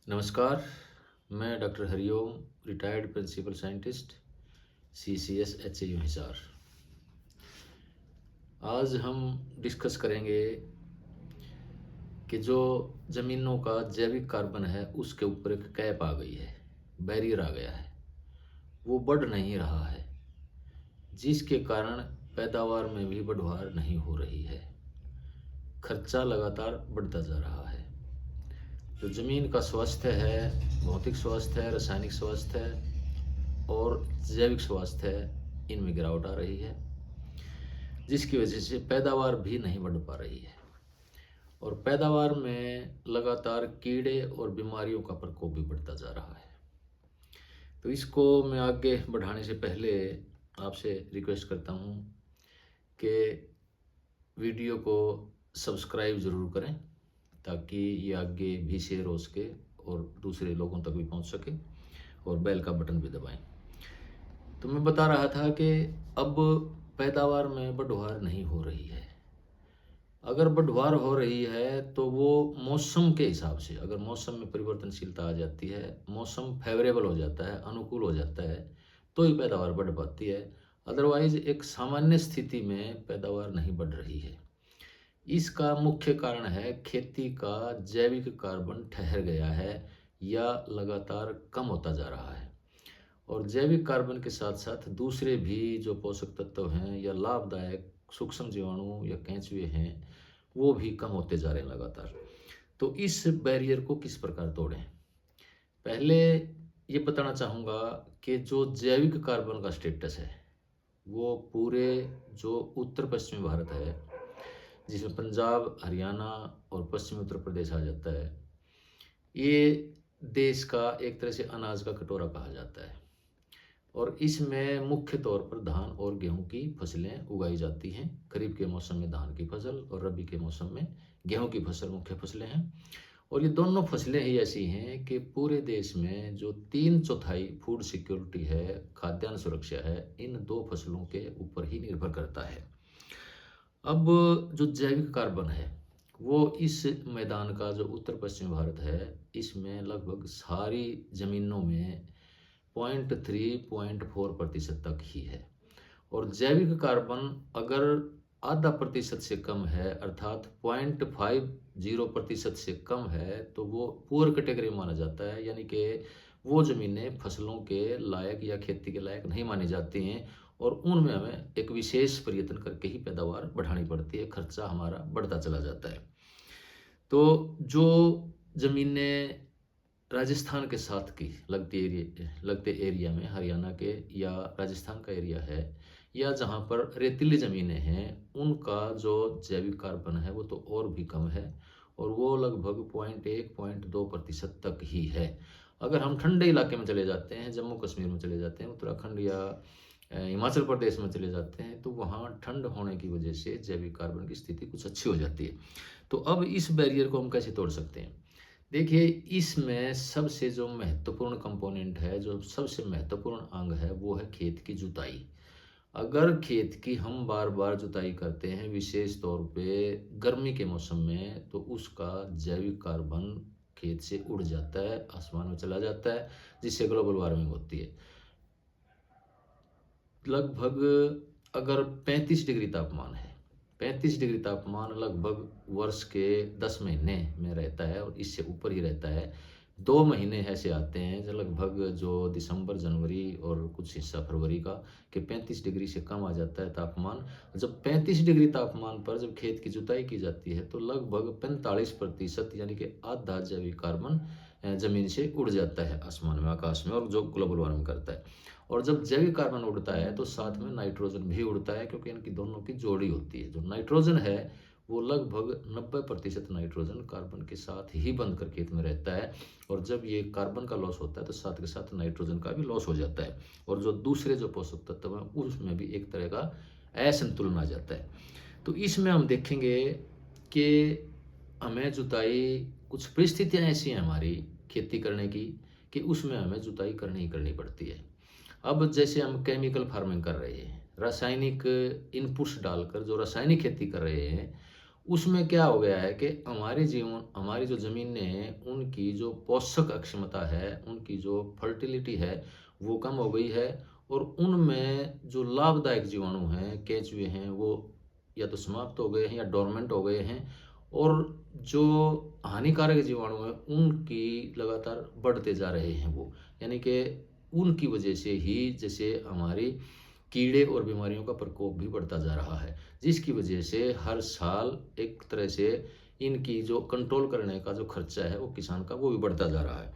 नमस्कार। मैं doctor Hariom, retired principal scientist, CCS HAU Hisar. आज हम डिस्कस करेंगे कि जो ज़मीनों का जैविक कार्बन है उसके ऊपर एक कैप आ गई है, बैरियर आ गया है, वो बढ़ नहीं रहा है, जिसके कारण पैदावार में भी बढ़ोतरी नहीं हो रही है। खर्चा लगातार बढ़ता जा रहा है। जो ज़मीन का स्वास्थ्य है, भौतिक स्वास्थ्य है, रासायनिक स्वास्थ्य है और जैविक स्वास्थ्य है, इनमें गिरावट आ रही है, जिसकी वजह से पैदावार भी नहीं बढ़ पा रही है और पैदावार में लगातार कीड़े और बीमारियों का प्रकोप भी बढ़ता जा रहा है। तो इसको मैं आगे बढ़ाने से पहले आपसे रिक्वेस्ट करता हूँ कि वीडियो को सब्सक्राइब ज़रूर करें ताकि ये आगे भी शेयर हो सके और दूसरे लोगों तक भी पहुँच सके, और बेल का बटन भी दबाएं। तो मैं बता रहा था कि अब पैदावार में बढ़ोतरी नहीं हो रही है। अगर बढ़ोतरी हो रही है तो वो मौसम के हिसाब से, अगर मौसम में परिवर्तनशीलता आ जाती है, मौसम फेवरेबल हो जाता है, अनुकूल हो जाता है, तो ही पैदावार बढ़ पाती है। अदरवाइज एक सामान्य स्थिति में पैदावार नहीं बढ़ रही है। इसका मुख्य कारण है खेती का जैविक कार्बन ठहर गया है या लगातार कम होता जा रहा है, और जैविक कार्बन के साथ साथ दूसरे भी जो पोषक तत्व हैं या लाभदायक सूक्ष्म जीवाणु या केंचुए हैं, वो भी कम होते जा रहे हैं लगातार। तो इस बैरियर को किस प्रकार तोड़ें? पहले ये बताना चाहूँगा कि जो जैविक कार्बन का स्टेटस है, वो पूरे जो उत्तर पश्चिमी भारत है, जिसमें पंजाब, हरियाणा और पश्चिमी उत्तर प्रदेश आ जाता है, ये देश का एक तरह से अनाज का कटोरा कहा जाता है और इसमें मुख्य तौर पर धान और गेहूं की फसलें उगाई जाती हैं। खरीफ के मौसम में धान की फसल और रबी के मौसम में गेहूं की फसल मुख्य फसलें हैं, और ये दोनों फसलें ही ऐसी हैं कि पूरे देश में जो 3/4 फूड सिक्योरिटी है, खाद्यान्न सुरक्षा है, इन दो फसलों के ऊपर ही निर्भर करता है। अब जो जैविक कार्बन है वो इस मैदान का जो उत्तर पश्चिम भारत है, इसमें लगभग सारी ज़मीनों में 0.3-0.4% तक ही है। और जैविक कार्बन अगर आधा प्रतिशत से कम है, अर्थात 0.50% से कम है, तो वो पुअर कैटेगरी माना जाता है, यानी कि वो ज़मीनें फसलों के लायक या खेती के लायक नहीं मानी जाती हैं, और उनमें हमें एक विशेष प्रयत्न करके ही पैदावार बढ़ानी पड़ती है, खर्चा हमारा बढ़ता चला जाता है। तो जो ज़मीनें राजस्थान के साथ की लगते एरिया में, हरियाणा के या राजस्थान का एरिया है, या जहाँ पर रेतीली ज़मीनें हैं, उनका जो जैविक कार्बन है वो तो और भी कम है, और वो लगभग 0.1-0.2% तक ही है। अगर हम ठंडे इलाके में चले जाते हैं, जम्मू कश्मीर में चले जाते हैं, उत्तराखंड या हिमाचल प्रदेश में चले जाते हैं, तो वहाँ ठंड होने की वजह से जैविक कार्बन की स्थिति कुछ अच्छी हो जाती है। तो अब इस बैरियर को हम कैसे तोड़ सकते हैं? देखिए, इसमें सबसे जो महत्वपूर्ण कंपोनेंट है, जो सबसे महत्वपूर्ण अंग है, वो है खेत की जुताई। अगर खेत की हम बार बार जुताई करते हैं, विशेष तौर पे गर्मी के मौसम में, तो उसका जैविक कार्बन खेत से उड़ जाता है, आसमान में चला जाता है, जिससे ग्लोबल वार्मिंग होती है। लगभग अगर 35 डिग्री तापमान है, 35 डिग्री तापमान लगभग वर्ष के 10 महीने में रहता है और इससे ऊपर ही रहता है। 2 महीने ऐसे आते हैं जो लगभग जो दिसंबर, जनवरी और कुछ हिस्सा फरवरी का, कि 35 डिग्री से कम आ जाता है तापमान। जब 35 डिग्री तापमान पर जब खेत की जुताई की जाती है, तो लगभग 45% यानी कि आधा जैविक कार्बन ज़मीन से उड़ जाता है आसमान में, आकाश में, और जो ग्लोबल वार्मिंग करता है। और जब जैविक कार्बन उड़ता है तो साथ में नाइट्रोजन भी उड़ता है, क्योंकि इनकी दोनों की जोड़ी होती है। जो नाइट्रोजन है वो लगभग 90% नाइट्रोजन कार्बन के साथ ही बंध कर खेत में रहता है, और जब ये कार्बन का लॉस होता है तो साथ के साथ नाइट्रोजन का भी लॉस हो जाता है, और जो दूसरे जो पोषक तत्व हैं उसमें भी एक तरह का असंतुलन आ जाता है। तो इसमें हम देखेंगे कि हमें जुताई, कुछ परिस्थितियाँ ऐसी हैं हमारी खेती करने की कि उसमें हमें जुताई करनी ही करनी पड़ती है। अब जैसे हम केमिकल फार्मिंग कर रहे हैं, रासायनिक इनपुट्स डालकर जो रासायनिक खेती कर रहे हैं, उसमें क्या हो गया है कि हमारी जो ज़मीनें हैं, उनकी जो पोषक अक्षमता है, उनकी जो फर्टिलिटी है, वो कम हो गई है और उनमें जो लाभदायक जीवाणु हैं, केंचुए हैं, वो या तो समाप्त हो गए हैं या डोर्मेंट हो गए हैं और जो हानिकारक जीवाणु हैं, उनकी लगातार बढ़ते जा रहे हैं वो। यानी कि उनकी वजह से ही जैसे हमारी कीड़े और बीमारियों का प्रकोप भी बढ़ता जा रहा है, जिसकी वजह से हर साल एक तरह से इनकी जो कंट्रोल करने का जो खर्चा है वो किसान का वो भी बढ़ता जा रहा है।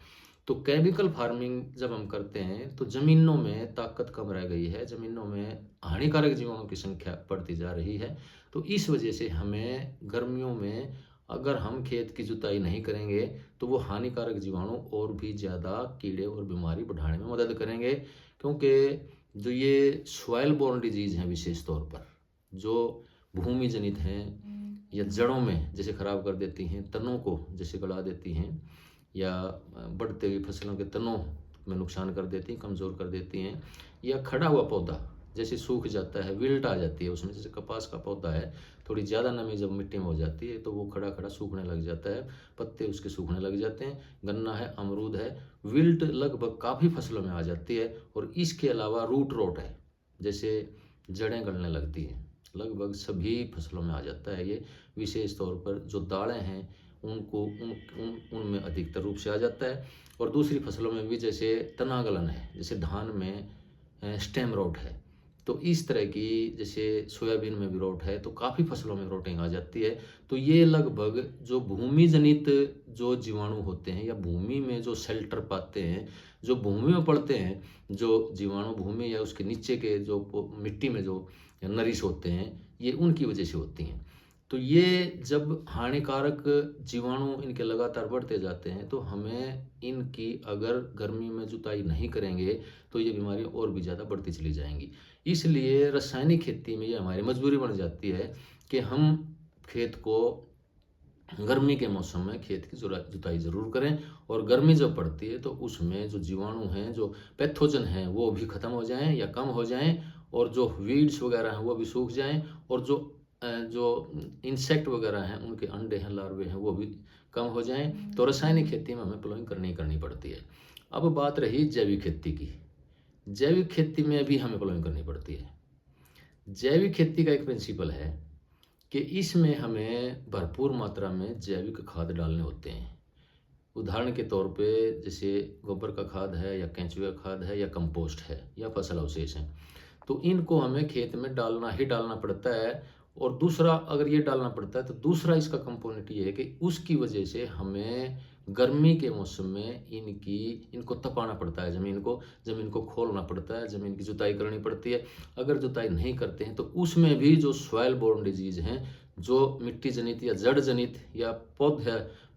तो केमिकल फार्मिंग जब हम करते हैं तो ज़मीनों में ताकत कम रह गई है, ज़मीनों में हानिकारक जीवाणुओं की संख्या बढ़ती जा रही है। तो इस वजह से हमें गर्मियों में अगर हम खेत की जुताई नहीं करेंगे तो वो हानिकारक जीवाणु और भी ज़्यादा कीड़े और बीमारी बढ़ाने में मदद करेंगे, क्योंकि जो ये सॉइल बोर्न डिजीज़ हैं विशेष तौर पर, जो भूमि जनित हैं या जड़ों में जैसे खराब कर देती हैं, तनों को जैसे गला देती हैं या बढ़ते हुए फसलों के तनों में नुकसान कर देती हैं, कमज़ोर कर देती हैं, या खड़ा हुआ पौधा जैसे सूख जाता है, विल्ट आ जाती है उसमें। जैसे कपास का पौधा है, थोड़ी ज़्यादा नमी जब मिट्टी में हो जाती है तो वो खड़ा खड़ा सूखने लग जाता है, पत्ते उसके सूखने लग जाते हैं। गन्ना है, अमरूद है, विल्ट लगभग काफ़ी फसलों में आ जाती है। और इसके अलावा रूट रोट है, जैसे जड़ें गलने लगती हैं, लगभग सभी फसलों में आ जाता है ये। विशेष तौर पर जो दालें हैं उनको उनमें अधिकतर रूप से आ जाता है। और दूसरी फसलों में भी जैसे तनागलन है, जैसे धान में स्टेम रोट है, तो इस तरह की जैसे सोयाबीन में भी रोट है, तो काफ़ी फसलों में रोटिंग आ जाती है। तो ये लगभग जो भूमि जनित जो जीवाणु होते हैं या भूमि में जो शेल्टर पाते हैं, जो भूमि में पड़ते हैं, जो जीवाणु भूमि या उसके नीचे के जो मिट्टी में जो नरिश होते हैं, ये उनकी वजह से होती हैं। तो ये जब हानिकारक जीवाणु इनके लगातार बढ़ते जाते हैं तो हमें इनकी अगर गर्मी में जुताई नहीं करेंगे तो ये बीमारियां और भी ज़्यादा बढ़ती चली जाएंगी। इसलिए रासायनिक खेती में ये हमारी मजबूरी बन जाती है कि हम खेत को गर्मी के मौसम में खेत की जुताई ज़रूर करें, और गर्मी जब पड़ती है तो उसमें जो जीवाणु हैं, जो पैथोजन हैं, वो भी ख़त्म हो जाएं या कम हो जाएं, और जो वीड्स वगैरह हैं वो भी सूख जाएं, और जो इंसेक्ट वगैरह हैं उनके अंडे हैं, लार्वे हैं, वो भी कम हो जाएं। तो रासायनिक खेती में हमें प्लोइंग करनी पड़ती है। अब बात रही जैविक खेती की। जैविक खेती में भी हमें प्लोइंग करनी पड़ती है। जैविक खेती का एक प्रिंसिपल है कि इसमें हमें भरपूर मात्रा में जैविक खाद डालने होते हैं। उदाहरण के तौर पे जैसे गोबर का खाद है या केंचुआ खाद है या कंपोस्ट है या फसल अवशेष हैं, तो इनको हमें खेत में डालना ही डालना पड़ता है। और दूसरा अगर ये डालना पड़ता है तो दूसरा इसका कंपोनेंट ये है कि उसकी वजह से हमें गर्मी के मौसम में इनको तपाना पड़ता है, ज़मीन को खोलना पड़ता है, ज़मीन की जुताई करनी पड़ती है। अगर जुताई नहीं करते हैं तो उसमें भी जो सॉइल बोर्न डिजीज़ हैं, जो मिट्टी जनित या जड़ जनित या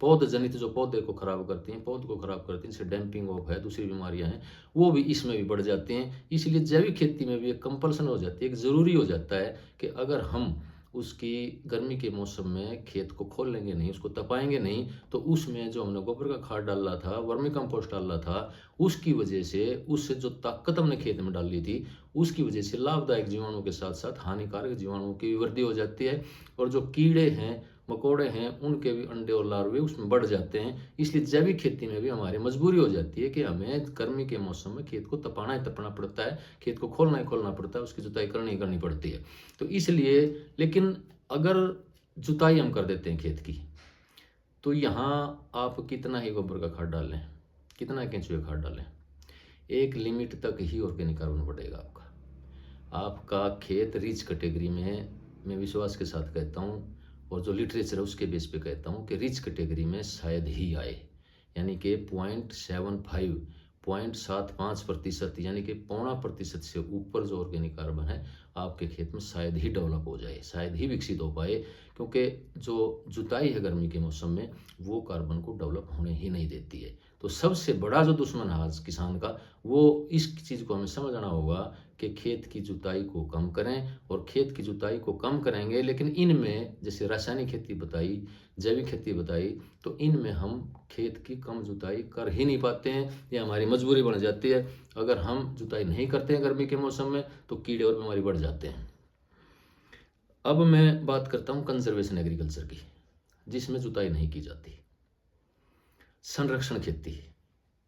पौध जनित जो पौधे को खराब करती हैं, पौध को खराब करती हैं, जैसे डैम्पिंग ऑफ है, दूसरी बीमारियां हैं, वो भी इसमें भी बढ़ जाती हैं। इसलिए जैविक खेती में भी एक कंपल्सन हो जाती है, एक ज़रूरी हो जाता है कि अगर हम उसकी गर्मी के मौसम में खेत को खोल लेंगे नहीं, उसको तपाएंगे नहीं, तो उसमें जो हमने गोबर का खाद डाला था, वर्मी कंपोस्ट डाला था, उसकी वजह से उससे जो ताकत हमने खेत में डाली थी, उसकी वजह से लाभदायक जीवाणुओं के साथ साथ हानिकारक जीवाणुओं की वृद्धि हो जाती है। और जो कीड़े हैं, मकोड़े हैं, उनके भी अंडे और लार्वे उसमें बढ़ जाते हैं। इसलिए जैविक खेती में भी हमारी मजबूरी हो जाती है कि हमें गर्मी के मौसम में खेत को तपाना ही तपाना पड़ता है, खेत को खोलना ही खोलना पड़ता है, उसकी जुताई करनी ही करनी पड़ती है। तो इसलिए, लेकिन अगर जुताई हम कर देते हैं खेत की, तो यहाँ आप कितना ही गोबर का खाद डाल लें, कितना केंचुए खाद डालें, एक लिमिट तक ही ऑर्गेनिक कार्बन बढ़ेगा आपका खेत रिच कैटेगरी में। मैं विश्वास के साथ कहता हूँ, और जो लिटरेचर है उसके बेस पे कहता हूँ कि रिच कैटेगरी में शायद ही आए, यानी कि 0.75% यानी कि 0.25% से ऊपर जो ऑर्गेनिक कार्बन है आपके खेत में शायद ही डेवलप हो जाए, शायद ही विकसित हो पाए, क्योंकि जो जुताई है गर्मी के मौसम में वो कार्बन को डेवलप होने ही नहीं देती है। तो सबसे बड़ा जो दुश्मन है आज किसान का, वो इस चीज़ को हमें समझना होगा कि खेत की जुताई को कम करें। और खेत की जुताई को कम करेंगे, लेकिन इनमें जैसे रासायनिक खेती बताई, जैविक खेती बताई, तो इनमें हम खेत की कम जुताई कर ही नहीं पाते हैं, ये हमारी मजबूरी बन जाती है। अगर हम जुताई नहीं करते हैं गर्मी के मौसम में तो कीड़े और बीमारी बढ़ जाते हैं। अब मैं बात करता हूँ कंजर्वेशन एग्रीकल्चर की, जिसमें जुताई नहीं की जाती। संरक्षण खेती।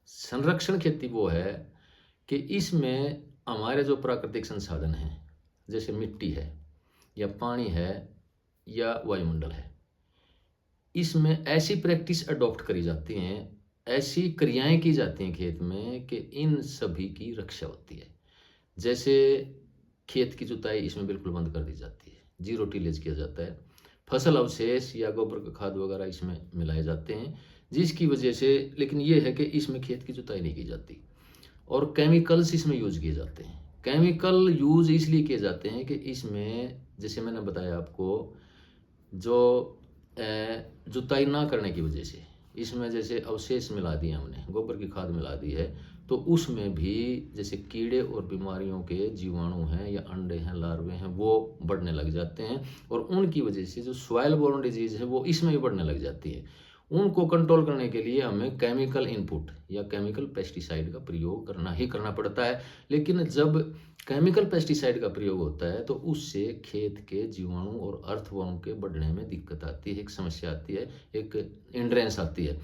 संरक्षण खेती वो है कि इसमें हमारे जो प्राकृतिक संसाधन हैं, जैसे मिट्टी है या पानी है या वायुमंडल है, इसमें ऐसी प्रैक्टिस अडॉप्ट करी जाती हैं, ऐसी क्रियाएं की जाती हैं खेत में कि इन सभी की रक्षा होती है। जैसे खेत की जुताई इसमें बिल्कुल बंद कर दी जाती है, जीरो टिलेज किया जाता है, फसल अवशेष या गोबर का खाद वगैरह इसमें मिलाए जाते हैं, जिसकी वजह से, लेकिन ये है कि इसमें खेत की जुताई नहीं की जाती। और केमिकल्स इसमें यूज किए जाते हैं। केमिकल यूज इसलिए किए जाते हैं कि इसमें, जैसे मैंने बताया आपको, जो जुताई ना करने की वजह से इसमें जैसे अवशेष मिला दिए हमने, गोबर की खाद मिला दी है, तो उसमें भी जैसे कीड़े और बीमारियों के जीवाणु हैं या अंडे हैं, लार्वे हैं, वो बढ़ने लग जाते हैं, और उनकी वजह से जो सॉइल बोर्न डिजीज है वो इसमें भी बढ़ने लग जाती है। उनको कंट्रोल करने के लिए हमें केमिकल इनपुट या केमिकल पेस्टिसाइड का प्रयोग करना ही करना पड़ता है। लेकिन जब केमिकल पेस्टिसाइड का प्रयोग होता है तो उससे खेत के जीवाणु और अर्थवर्म के बढ़ने में दिक्कत आती है, एक समस्या आती है, एक इंड्रेंस आती है।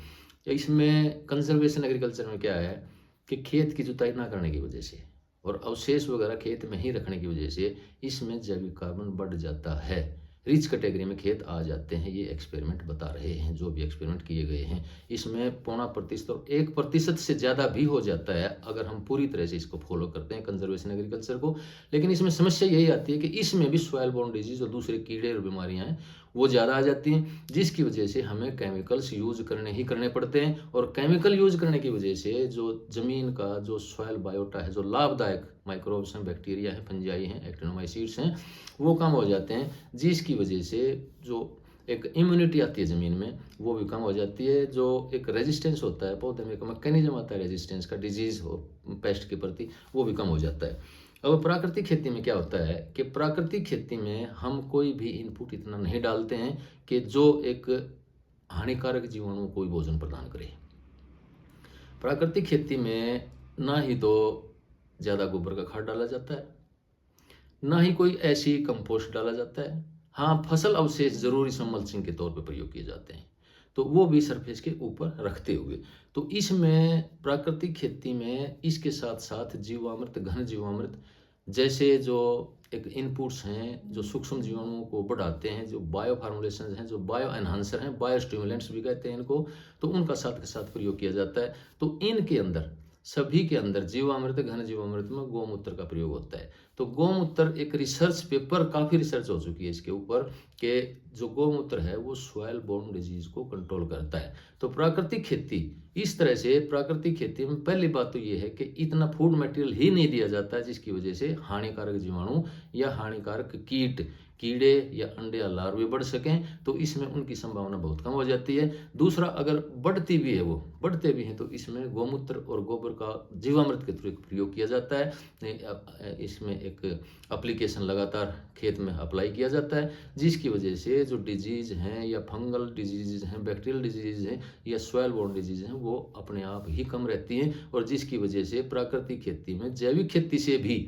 इसमें कंजर्वेशन एग्रीकल्चर में क्या है कि खेत की जुताई ना करने की वजह से और अवशेष वगैरह खेत में ही रखने की वजह से इसमें जैविक कार्बन बढ़ जाता है, रिच कैटेगरी में खेत आ जाते हैं। ये एक्सपेरिमेंट बता रहे हैं, जो भी एक्सपेरिमेंट किए गए हैं, इसमें 0.5% और 1% से ज़्यादा भी हो जाता है अगर हम पूरी तरह से इसको फॉलो करते हैं कंजर्वेशन एग्रीकल्चर को। लेकिन इसमें समस्या यही आती है कि इसमें भी सॉइल बोर्न डिजीज और दूसरे कीड़े और बीमारियां हैं वो ज़्यादा आ जाती हैं, जिसकी वजह से हमें केमिकल्स यूज करने पड़ते हैं। और केमिकल यूज करने की वजह से जो ज़मीन का जो सॉइल बायोटा है, जो लाभदायक माइक्रोब्स हैं, बैक्टीरिया हैं, फंजाई हैं, एक्टिनोमाइसीड्स हैं, वो कम हो जाते हैं, जिसकी वजह से जो एक इम्यूनिटी आती है ज़मीन में वो भी कम हो जाती है। जो एक रेजिस्टेंस होता है पौधे में, एक मैकेनिज्म आता है रेजिस्टेंस का, डिजीज़ हो पेस्ट के प्रति, वो भी कम हो जाता है। अब प्राकृतिक खेती में क्या होता है कि प्राकृतिक खेती में हम कोई भी इनपुट इतना नहीं डालते हैं कि जो एक हानिकारक जीवाणु को भोजन प्रदान करे। प्राकृतिक खेती में ना ही तो ज़्यादा गोबर का खाद डाला जाता है, ना ही कोई ऐसी कंपोस्ट डाला जाता है। हाँ, फसल अवशेष जरूर इसमें मल्चिंग के तौर पर प्रयोग किए जाते हैं, तो वो भी सरफेस के ऊपर रखते हुए। तो इसमें प्राकृतिक खेती में इसके साथ साथ जीवामृत, घन जीवामृत जैसे जो एक इनपुट्स हैं जो सूक्ष्म जीवाणुओं को बढ़ाते हैं, जो बायो फार्मुलेशन हैं, जो बायो एनहांसर हैं, बायो स्टिमुलेंट्स भी कहते हैं इनको, तो उनका साथ के साथ प्रयोग किया जाता है। तो इनके अंदर, सभी के अंदर जीवामृत, घन जीवामृत में गौमूत्र का प्रयोग होता है। तो गौमूत्र एक रिसर्च पेपर, काफ़ी रिसर्च हो चुकी है इसके ऊपर कि जो गौमूत्र है वो सॉइल बोर्न डिजीज को कंट्रोल करता है। तो प्राकृतिक खेती इस तरह से, प्राकृतिक खेती में पहली बात तो ये है कि इतना फूड मटेरियल ही नहीं दिया जाता है जिसकी वजह से हानिकारक जीवाणु या हानिकारक कीड़े या अंडे या लार्वे बढ़ सकें, तो इसमें उनकी संभावना बहुत कम हो जाती है। दूसरा, अगर बढ़ती भी है, वो बढ़ते भी हैं, तो इसमें गौमूत्र और गोबर का जीवामृत के थ्रू प्रयोग किया जाता है। इसमें एक एप्लीकेशन लगातार खेत में अप्लाई किया जाता है, जिसकी वजह से जो डिजीज़ हैं या फंगल डिजीज़ हैं, बैक्टीरियल डिजीज़ हैं या सॉइल बोर्न डिजीज़ हैं, वो अपने आप ही कम रहती हैं, और जिसकी वजह से प्राकृतिक खेती में जैविक खेती से भी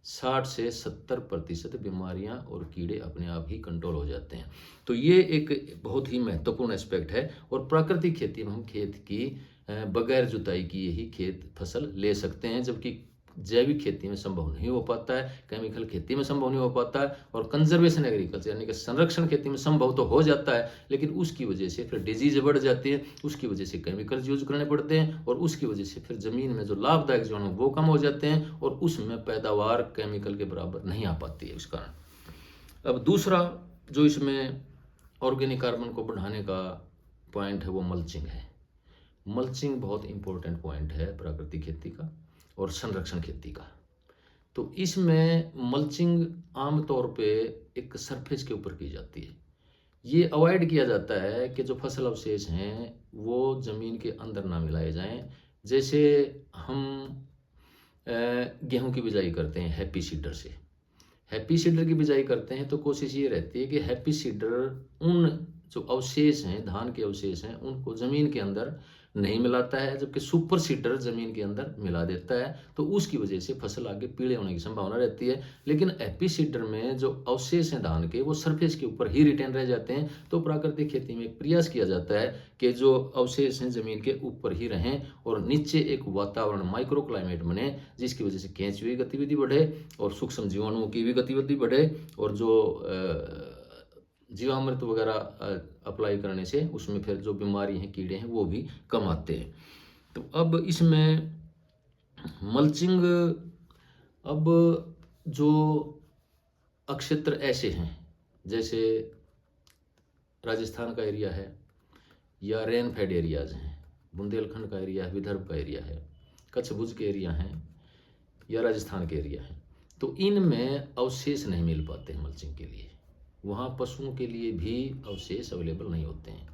60 से 70% बीमारियां और कीड़े अपने आप ही कंट्रोल हो जाते हैं। तो ये एक बहुत ही महत्वपूर्ण एस्पेक्ट है। और प्राकृतिक खेती में हम खेत की बगैर जुताई किए ही खेत फसल ले सकते हैं, जबकि जैविक खेती में संभव नहीं हो पाता है, केमिकल खेती में संभव नहीं हो पाता है, और कंजर्वेशन एग्रीकल्चर यानी कि संरक्षण खेती में संभव तो हो जाता है, लेकिन उसकी वजह से फिर डिजीज बढ़ जाती है, उसकी वजह से केमिकल्स यूज करने पड़ते हैं, और उसकी वजह से फिर जमीन में जो लाभदायक जीवाणु वो कम हो जाते हैं, और उसमें पैदावार केमिकल के बराबर नहीं आ पाती है उस कारण। अब दूसरा जो इसमें ऑर्गेनिक कार्बन को बढ़ाने का पॉइंट है वो मल्चिंग है। मल्चिंग बहुत इंपॉर्टेंट पॉइंट है प्राकृतिक खेती का और संरक्षण खेती का। तो इसमें मल्चिंग आमतौर पे एक सरफेस के ऊपर की जाती है। ये अवॉइड किया जाता है कि जो फसल अवशेष हैं वो ज़मीन के अंदर ना मिलाए जाएं। जैसे हम गेहूं की बिजाई करते हैं हैप्पी सीडर से, हैप्पी सीडर की बिजाई करते हैं तो कोशिश ये रहती है कि हैप्पी सीडर उन जो अवशेष हैं, धान के अवशेष हैं, उनको ज़मीन के अंदर नहीं मिलाता है, जबकि सुपर सीडर जमीन के अंदर मिला देता है, तो उसकी वजह से फसल आगे पीले होने की संभावना रहती है। लेकिन एपी सीडर में जो अवशेष हैं धान के वो सरफेस के ऊपर ही रिटेन रह जाते हैं। तो प्राकृतिक खेती में एक प्रयास किया जाता है कि जो अवशेष हैं जमीन के ऊपर ही रहें और नीचे एक वातावरण माइक्रो क्लाइमेट बने, जिसकी वजह से केंचुए की गतिविधि बढ़े और सूक्ष्म जीवाणुओं की भी गतिविधि बढ़े, और जो जीवामृत वगैरह अप्लाई करने से उसमें फिर जो बीमारी हैं, कीड़े हैं, वो भी कम आते हैं। तो अब इसमें मल्चिंग, अब जो अक्षेत्र ऐसे हैं जैसे राजस्थान का एरिया है या रेन फेड एरियाज हैं, बुंदेलखंड का एरिया है, विदर्भ का एरिया है, कच्छ भुज के एरिया हैं या राजस्थान के एरिया हैं, तो इनमें अवशेष नहीं मिल पाते हैं मल्चिंग के लिए। वहाँ पशुओं के लिए भी अवशेष अवेलेबल नहीं होते हैं।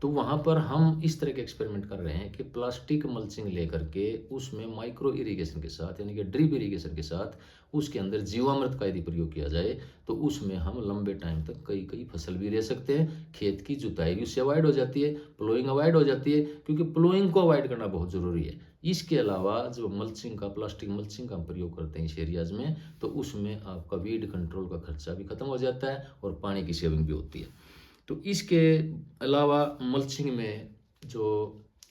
तो वहाँ पर हम इस तरह के एक्सपेरिमेंट कर रहे हैं कि प्लास्टिक मल्चिंग लेकर के उसमें माइक्रो इरिगेशन के साथ, यानी कि ड्रिप इरिगेशन के साथ, उसके अंदर जीवामृत का यदि प्रयोग किया जाए तो उसमें हम लंबे टाइम तक कई कई फसल भी रह सकते हैं। खेत की जुताई भी उससे अवॉइड हो जाती है, प्लोइंग अवॉइड हो जाती है, क्योंकि प्लोइंग को अवॉइड करना बहुत ज़रूरी है। इसके अलावा जो मल्चिंग का, प्लास्टिक मल्चिंग का हम प्रयोग करते हैं इस एरियाज में, तो उसमें आपका वीड कंट्रोल का खर्चा भी खत्म हो जाता है और पानी की सेविंग भी होती है। तो इसके अलावा मल्चिंग में जो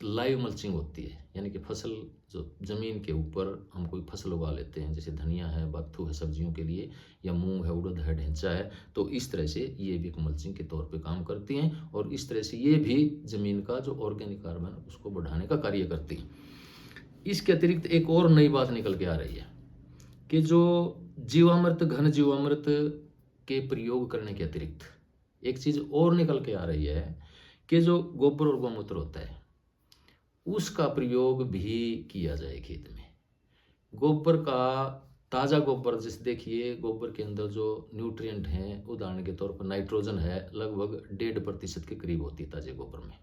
लाइव मल्चिंग होती है, यानी कि फसल जो ज़मीन के ऊपर हम कोई फसल उगा लेते हैं, जैसे धनिया है, बत्थू है सब्जियों के लिए, या मूंग है, उड़द है, ढेंचा है, तो इस तरह से ये भी एक मल्चिंग के तौर पे काम करती हैं और इस तरह से ये भी ज़मीन का जो ऑर्गेनिक कार्बन उसको बढ़ाने का कार्य करती हैं। इसके अतिरिक्त एक और नई बात निकल के आ रही है कि जो जीवामृत, घन जीवामृत के प्रयोग करने के अतिरिक्त एक चीज़ और निकल के आ रही है कि जो गोबर और गौमूत्र होता है उसका प्रयोग भी किया जाए खेत में। गोबर का, ताज़ा गोबर, जैसे देखिए गोबर के अंदर जो न्यूट्रिएंट हैं, उदाहरण के तौर पर नाइट्रोजन है, लगभग 1.5% के करीब होती है ताज़े गोबर में।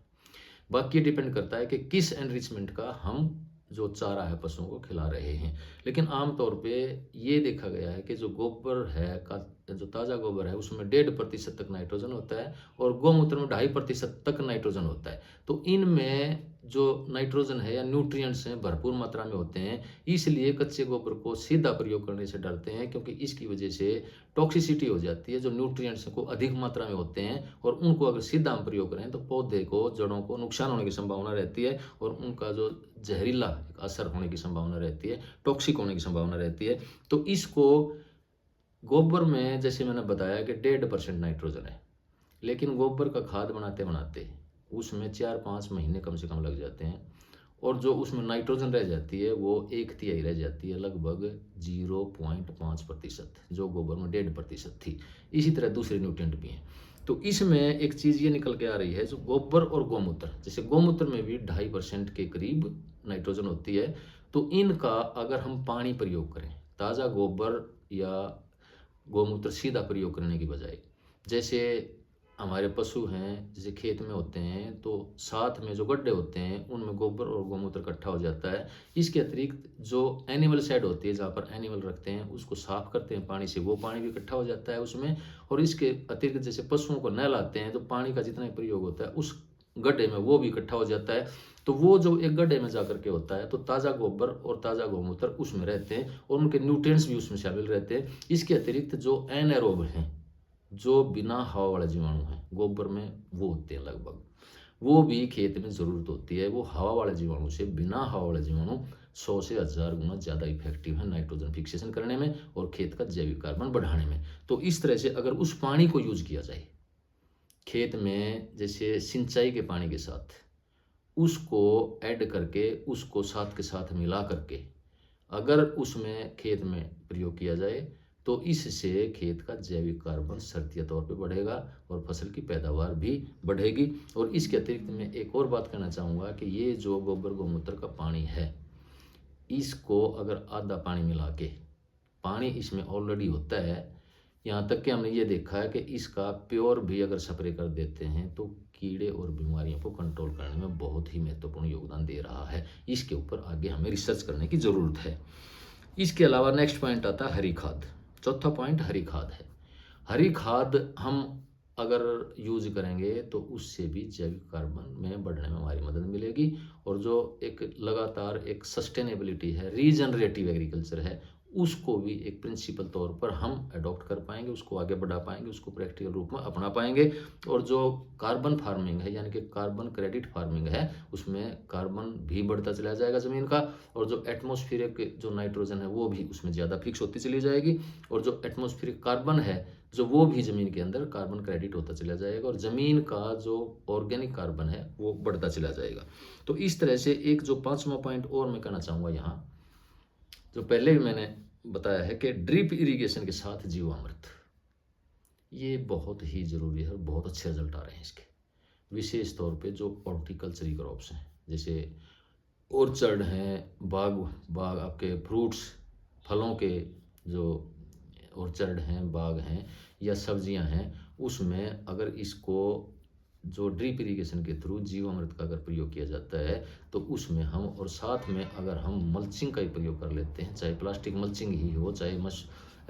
बाकी डिपेंड करता है कि किस एनरिचमेंट का हम जो चारा है पशुओं को खिला रहे हैं। लेकिन आमतौर पे ये देखा गया है कि जो गोबर है का, जो ताज़ा गोबर है उसमें 1.5% तक नाइट्रोजन होता है और गौमूत्र में 2.5% तक नाइट्रोजन होता है। तो इनमें जो नाइट्रोजन है या न्यूट्रिएंट्स हैं भरपूर मात्रा में होते हैं, इसलिए कच्चे गोबर को सीधा प्रयोग करने से डरते हैं, क्योंकि इसकी वजह से टॉक्सिसिटी हो जाती है। जो न्यूट्रिएंट्स को अधिक मात्रा में होते हैं और उनको अगर सीधा हम प्रयोग करें तो पौधे को, जड़ों को नुकसान होने की संभावना रहती है और उनका जो जहरीला असर होने की संभावना रहती है, टॉक्सिक होने की संभावना रहती है। तो इसको गोबर में जैसे मैंने बताया कि 1.5% नाइट्रोजन है, लेकिन गोबर का खाद बनाते बनाते उसमें 4-5 महीने कम से कम लग जाते हैं और जो उसमें नाइट्रोजन रह जाती है वो 1/3 रह जाती है, लगभग 0.5%, जो गोबर में 1.5% थी। इसी तरह दूसरे न्यूट्रिएंट भी हैं। तो इसमें एक चीज़ ये निकल के आ रही है, जो गोबर और गौमूत्र, जैसे गौमूत्र में भी 2.5% के करीब नाइट्रोजन होती है, तो इनका अगर हम पानी प्रयोग करें, ताज़ा गोबर या गौमूत्र सीधा प्रयोग करने की बजाय, जैसे हमारे पशु हैं, जैसे खेत में होते हैं तो साथ में जो गड्ढे होते हैं उनमें गोबर और गौमूत्र इकट्ठा हो जाता है। इसके अतिरिक्त जो एनिमल शेड होती है, जहाँ पर एनिमल रखते हैं, उसको साफ करते हैं पानी से, वो पानी भी इकट्ठा हो जाता है उसमें। और इसके अतिरिक्त जैसे पशुओं को नहलाते हैं तो पानी का जितना प्रयोग होता है उस गड्ढे में वो भी इकट्ठा हो जाता है। तो वो जो एक गड्ढे में जाकर के होता है तो ताज़ा गोबर और ताज़ा गौमूत्र उसमें रहते हैं और उनके न्यूट्रिएंट्स भी उसमें शामिल रहते हैं। इसके अतिरिक्त जो एनारोब हैं, जो बिना हवा वाले जीवाणु हैं, गोबर में वो होते हैं लगभग, वो भी खेत में ज़रूरत होती है। वो हवा वाले जीवाणु से, बिना हवा वाले जीवाणु 100 से 1000 गुना ज़्यादा इफेक्टिव है नाइट्रोजन फिक्सेशन करने में और खेत का जैविक कार्बन बढ़ाने में। तो इस तरह से अगर उस पानी को यूज किया जाए खेत में, जैसे सिंचाई के पानी के साथ, उसको ऐड करके, उसको साथ के साथ मिला करके अगर उसमें खेत में प्रयोग किया जाए तो इससे खेत का जैविक कार्बन शर्तीय तौर पे बढ़ेगा और फसल की पैदावार भी बढ़ेगी। और इसके अतिरिक्त मैं एक और बात कहना चाहूँगा कि ये जो गोबर गौमूत्र का पानी है, इसको अगर आधा पानी मिला के, पानी इसमें ऑलरेडी होता है, यहाँ तक कि हमने ये देखा है कि इसका प्योर भी अगर स्प्रे कर देते हैं तो कीड़े और बीमारियों को कंट्रोल करने में बहुत ही महत्वपूर्ण योगदान दे रहा है। इसके ऊपर आगे हमें रिसर्च करने की ज़रूरत है। इसके अलावा नेक्स्ट पॉइंट आता है हरी खाद। चौथा पॉइंट हरी खाद है। हरी खाद हम अगर यूज करेंगे तो उससे भी जैविक कार्बन में बढ़ने में हमारी मदद मिलेगी। और जो एक लगातार एक सस्टेनेबिलिटी है, रीजनरेटिव एग्रीकल्चर है, उसको भी एक प्रिंसिपल तौर पर हम अडॉप्ट कर पाएंगे, उसको आगे बढ़ा पाएंगे, उसको प्रैक्टिकल रूप में अपना पाएंगे। और जो कार्बन फार्मिंग है यानी कि कार्बन क्रेडिट फार्मिंग है, उसमें कार्बन भी बढ़ता चला जाएगा ज़मीन का, और जो एटमॉस्फेरिक जो नाइट्रोजन है वो भी उसमें ज़्यादा फिक्स होती चली जाएगी, और जो एटमॉस्फेरिक कार्बन है जो वो भी ज़मीन के अंदर कार्बन क्रेडिट होता चला जाएगा, और ज़मीन का जो ऑर्गेनिक कार्बन है वो बढ़ता चला जाएगा। तो इस तरह से एक जो 5वां पॉइंट और मैं कहना चाहूँगा यहाँ, जो पहले भी मैंने बताया है कि ड्रिप इरिगेशन के साथ जीवामृत, ये बहुत ही ज़रूरी है और बहुत अच्छे रिजल्ट आ रहे हैं इसके। विशेष तौर पे जो हॉर्टिकल्चरल क्रॉप्स हैं, जैसे ऑर्चर्ड हैं, बाग आपके फ्रूट्स फलों के जो ऑर्चर्ड हैं, बाग हैं या सब्जियां हैं, उसमें अगर इसको जो ड्रिप इरिगेशन के थ्रू जीवामृत का अगर प्रयोग किया जाता है तो उसमें हम, और साथ में अगर हम मल्चिंग का ही प्रयोग कर लेते हैं, चाहे प्लास्टिक मल्चिंग ही हो, चाहे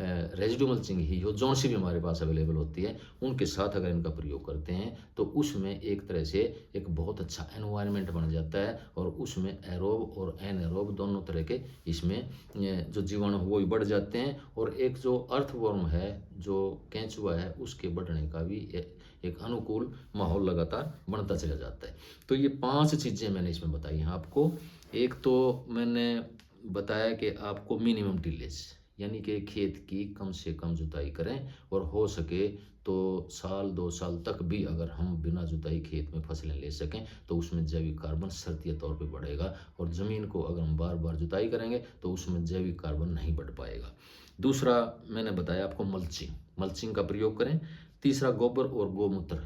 रेजिडू मल्चिंग ही हो, जौन सी भी हमारे पास अवेलेबल होती है, उनके साथ अगर इनका प्रयोग करते हैं तो उसमें एक तरह से एक बहुत अच्छा एनवायरनमेंट बन जाता है, और उसमें एरोब और एनएरोब दोनों तरह के इसमें जो जीवाणु वो भी बढ़ जाते हैं, और एक जो अर्थवर्म है, जो केंचुआ है, उसके बढ़ने का भी एक अनुकूल माहौल लगातार बनता चला जाता है। तो ये 5 चीज़ें मैंने इसमें बताई हैं आपको। एक तो मैंने बताया कि आपको मिनिमम टिलेज यानी कि खेत की कम से कम जुताई करें, और हो सके तो साल 2 साल तक भी अगर हम बिना जुताई खेत में फसलें ले सकें तो उसमें जैविक कार्बन शर्तीय तौर पे बढ़ेगा, और ज़मीन को अगर हम बार बार जुताई करेंगे तो उसमें जैविक कार्बन नहीं बढ़ पाएगा। दूसरा मैंने बताया आपको मल्चिंग का प्रयोग करें। तीसरा गोबर और गौमूत्र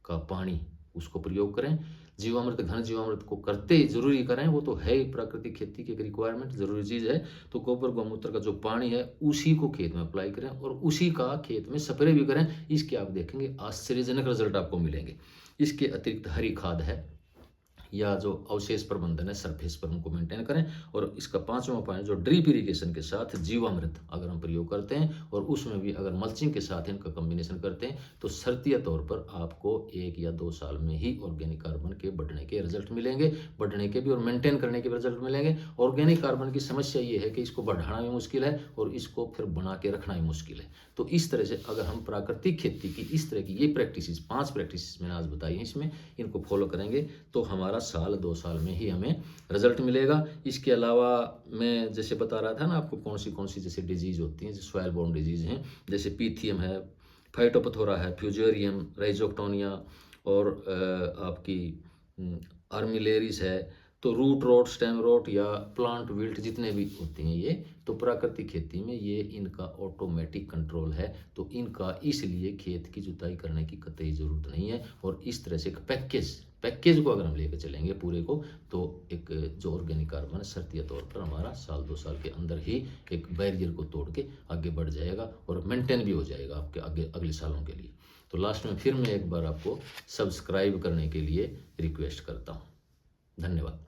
का पानी उसको प्रयोग करें। जीवामृत, घन जीवामृत को करते ही जरूरी करें, वो तो है ही प्राकृतिक खेती की एक रिक्वायरमेंट, जरूरी चीज़ है। तो गोबर गौमूत्र का जो पानी है उसी को खेत में अप्लाई करें, और उसी का खेत में स्प्रे भी करें। इसके आप देखेंगे आश्चर्यजनक रिजल्ट आपको मिलेंगे। इसके अतिरिक्त हरी खाद है या जो अवशेष प्रबंधन है, सरफेस पर उनको मेंटेन करें। और इसका 5वां पॉइंट जो ड्रिप इरिगेशन के साथ जीवामृत अगर हम प्रयोग करते हैं, और उसमें भी अगर मल्चिंग के साथ इनका कॉम्बिनेशन करते हैं, तो शर्तीय तौर पर आपको 1 या 2 साल में ही ऑर्गेनिक कार्बन के बढ़ने के रिजल्ट मिलेंगे, बढ़ने के भी और मेंटेन करने के भी रिजल्ट मिलेंगे। ऑर्गेनिक कार्बन की समस्या ये है कि इसको बढ़ाना भी मुश्किल है और इसको फिर बना के रखना भी मुश्किल है। तो इस तरह से अगर हम प्राकृतिक खेती की इस तरह की ये प्रैक्टिसेस, 5 प्रैक्टिसेस मैंने आज बताई हैं, इसमें इनको फॉलो करेंगे तो हमारा साल 2 साल में ही हमें रिजल्ट मिलेगा। इसके अलावा मैं जैसे बता रहा था ना आपको कौन सी जैसे डिजीज होती हैं, जैसे सॉइल बोर्न डिजीज हैं, जैसे पीथियम है, फाइटोपथोरा है, फ्यूजेरियम, राइजोक्टोनिया, और आपकी आर्मिलेरिस है। तो रूट रोट, स्टेम रोट या प्लांट विल्ट जितने भी होती हैं ये, तो प्राकृतिक खेती में ये इनका ऑटोमेटिक कंट्रोल है। तो इनका इसलिए खेत की जुताई करने की कतई ज़रूरत नहीं है। और इस तरह से एक पैकेज को अगर हम लेकर चलेंगे पूरे को, तो एक जो ऑर्गेनिक कार्बन शर्तीय तौर पर हमारा साल 2 साल के अंदर ही एक बैरियर को तोड़ के आगे बढ़ जाएगा और मेंटेन भी हो जाएगा आपके आगे अगले सालों के लिए। तो लास्ट में फिर मैं एक बार आपको सब्सक्राइब करने के लिए रिक्वेस्ट करता हूँ। धन्यवाद।